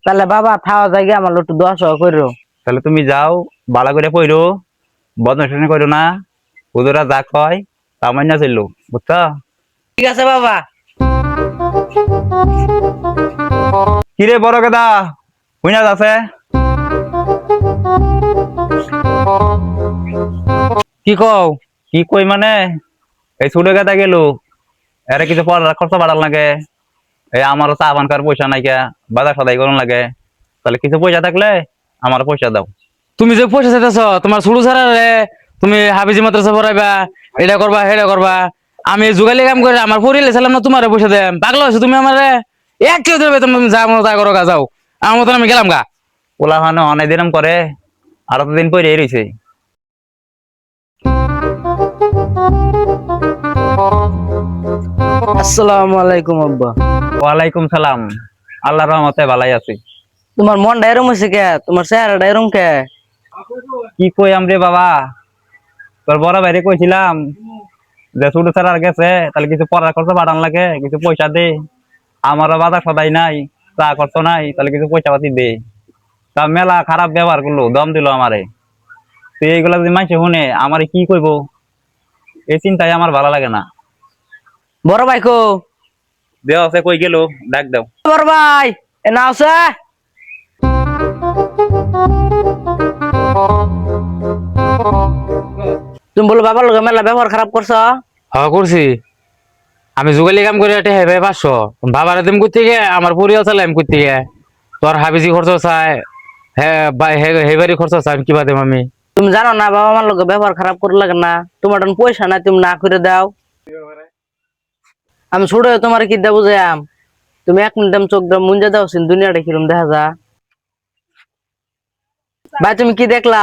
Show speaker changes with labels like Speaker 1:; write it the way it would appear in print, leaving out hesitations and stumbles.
Speaker 1: তাহলে বাবা থাওয়া জায়গা আমার একটু 10 করো।
Speaker 2: তাহলে তুমি যাও, বালা করে পড়ো, বদমাশি করো না, হুজুরা যা কয় তা মাইনা চললো, বুঝছো?
Speaker 1: ঠিক আছে বাবা।
Speaker 2: কিরে বড় গেদা, হুইনা আছে?
Speaker 1: কি কও?
Speaker 2: কি কই মানে, এই ছোট গেদা গেল, এরা কিছু পড়ার খরচা বাড়াল লাগে, এই আমারও চা পানকার পয়সা নাই কে, বাজার সদাই করুন লাগে, তাহলে কিছু পয়সা থাকলে আমার পয়সা দাও।
Speaker 3: তুমি যে পয়সা চাইতেছ তোমার ছোট ছাড়া রে, তুমি হাফিজি মাদ্রাসা পড়াইবা, এটা করবা সেটা করবা, আমি যোগালি কাম করে আমার পরিলে ছিলাম না, তোমার পয়সা দেম? পাগল আছো তুমি? আমার এক কেউ দেবে, তুমি যা মতো তা করো গা, যাও। আমার মতন আমি গেলাম গা।
Speaker 2: ওলা হানো অনেক দিন করে, আর দিন পরে রয়েছে।
Speaker 1: আসসালামু আলাইকুম আব্বা।
Speaker 2: ওয়ালাইকুম সালাম। আল্লাহর রহমতে ভালাই আছি।
Speaker 1: তোমার মনটা এরম হয়েছে কে? তোমার চেহারাটা এরম কে?
Speaker 2: কি কই আমরে বাবা, তোর বড় ভাইরে কইছিলাম যে ছোট ছাড়া গেছে, তাহলে কিছু পড়ার খরচা বাড়ান লাগে, কিছু পয়সা দে। আমারও বাজার সদাই নাই, চা খরচ নাই, তাহলে কিছু পয়সা পাতি দে। তা মেলা খারাপ ব্যবহার করলো, দম দিল আমারে। তো এইগুলা যদি মানুষে শুনে আমারে কি কইব, এই চিন্তায় আমার ভালো লাগে না।
Speaker 1: বড় ভাই কো?
Speaker 2: দেও আছে কই গেল, ডাক দাও।
Speaker 1: বড় ভাই এ না আছে? তুমি বলো বাবার লগে মেলা ব্যবহার খারাপ করছ।
Speaker 3: হ্যাঁ করছি, আমি যোগালি কাম করে এটা হেবে 500 বাবার দিম করতে গিয়ে, আমার পরিবার চালাম করতে গিয়ে, তোর হাফিজি খরচ চাই, হ্যাঁ হেবারি খরচ চাই, আমি কিবা দেব আমি?
Speaker 1: তুমি জানো না বাবা আমার লগে ব্যবহার খারাপ করে লাগে না? তোমার তখন পয়সা নাই, তুমি না করে দাও। আমি ছোট হয়ে তোমার কি দেবো যে তুমি 1 মিনিট চোখ দাও, মুঞ্জা দাও, দুনিয়াটা কিরম দেখা যা। ভাই তুমি কি দেখলা?